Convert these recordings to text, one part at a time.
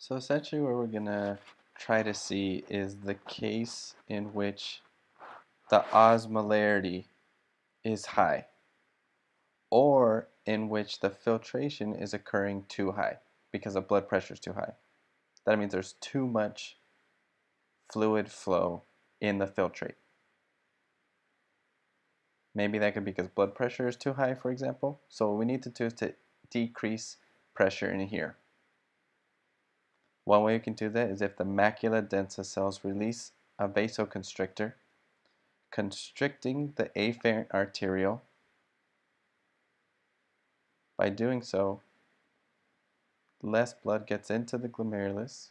So essentially what we're going to try to see is the case in which the osmolarity is high or in which the filtration is occurring too high because the blood pressure is too high. That means there's too much fluid flow in the filtrate. Maybe that could be because blood pressure is too high, for example. So what we need to do is to decrease pressure in here. One way you can do that is if the macula densa cells release a vasoconstrictor, constricting the afferent arteriole. By doing so, less blood gets into the glomerulus,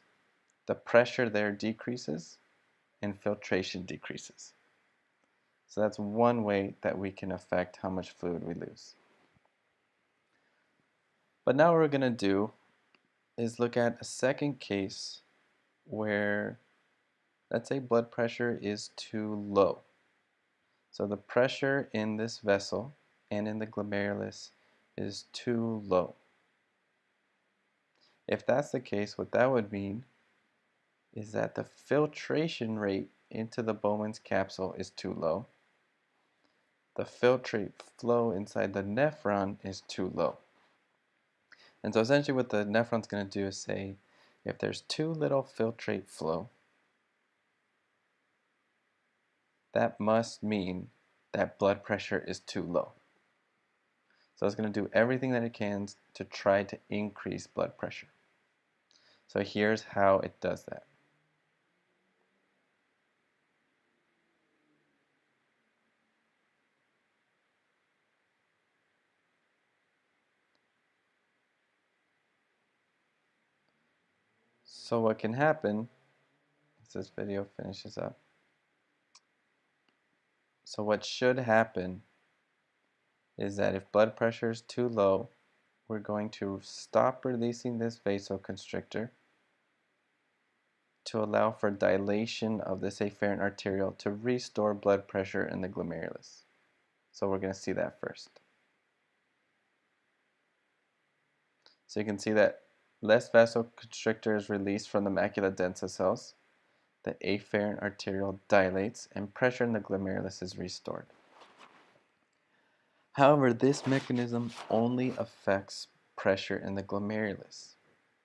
the pressure there decreases, and filtration decreases. So that's one way that we can affect how much fluid we lose. But now what we're going to do is look at a second case where, let's say, blood pressure is too low. So the pressure in this vessel and in the glomerulus is too low. If that's the case, what that would mean is that the filtration rate into the Bowman's capsule is too low. The filtrate flow inside the nephron is too low. And so essentially what the nephron's going to do is say, if there's too little filtrate flow, that must mean that blood pressure is too low. So it's going to do everything that it can to try to increase blood pressure. So here's how it does that. So what can happen as this video finishes up. So what should happen is that if blood pressure is too low, we're going to stop releasing this vasoconstrictor to allow for dilation of this afferent arteriole to restore blood pressure in the glomerulus. So we're going to see that first. So you can see that less vasoconstrictor is released from the macula densa cells, the afferent arteriole dilates, and pressure in the glomerulus is restored. However, this mechanism only affects pressure in the glomerulus.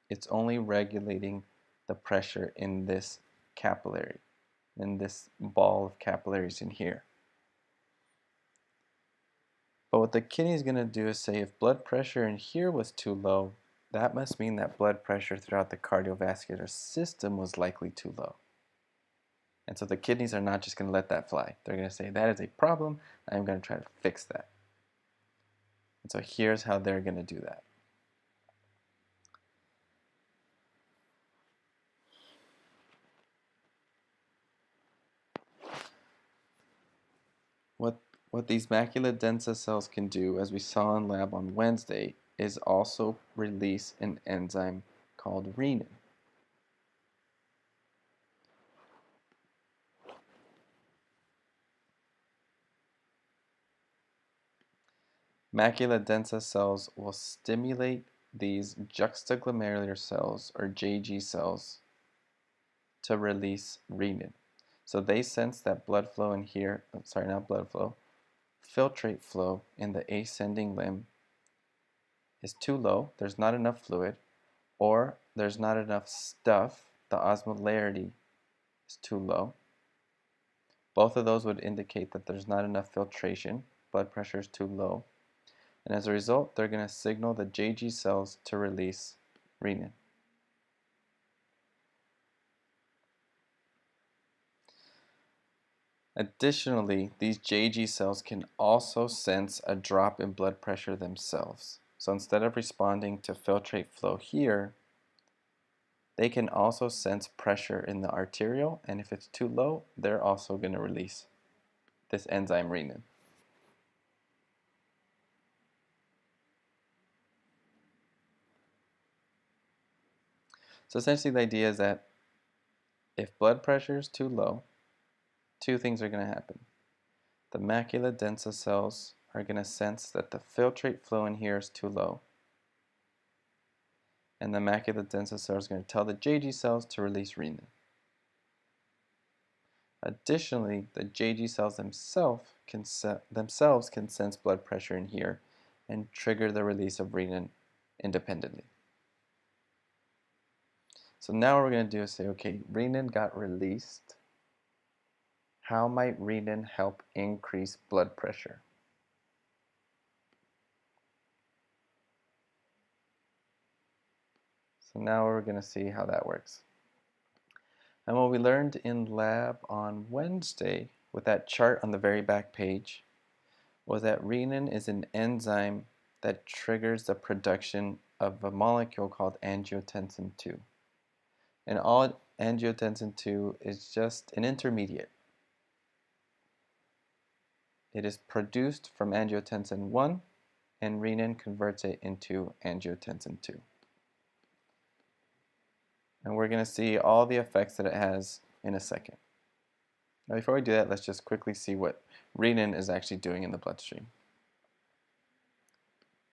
It's only regulating the pressure in this capillary, in this ball of capillaries in here. But what the kidney is going to do is say if blood pressure in here was too low, that must mean that blood pressure throughout the cardiovascular system was likely too low. And so the kidneys are not just going to let that fly. They're going to say that is a problem, I'm going to try to fix that. And so here's how they're going to do that. What these macula densa cells can do, as we saw in lab on Wednesday, is also release an enzyme called renin. Macula densa cells will stimulate these juxtaglomerular cells, or JG cells, to release renin. So they sense that blood flow in here, filtrate flow in the ascending limb is too low, there's not enough fluid, or there's not enough stuff, the osmolarity is too low. Both of those would indicate that there's not enough filtration, blood pressure is too low, and as a result, they're going to signal the JG cells to release renin. Additionally, these JG cells can also sense a drop in blood pressure themselves. So instead of responding to filtrate flow here, they can also sense pressure in the arteriole, and if it's too low, they're also going to release this enzyme renin. So essentially the idea is that if blood pressure is too low, two things are going to happen. The macula densa cells are going to sense that the filtrate flow in here is too low. and the macula densa cell is going to tell the JG cells to release renin. Additionally, the JG cells themselves can sense blood pressure in here and trigger the release of renin independently. So now what we're going to do is say, okay, renin got released. How might renin help increase blood pressure? So now we're going to see how that works. And what we learned in lab on Wednesday with that chart on the very back page was that renin is an enzyme that triggers the production of a molecule called angiotensin II. And all angiotensin II is just an intermediate. It is produced from angiotensin I, and renin converts it into angiotensin II. And we're going to see all the effects that it has in a second. Now before we do that, let's just quickly see what renin is actually doing in the bloodstream.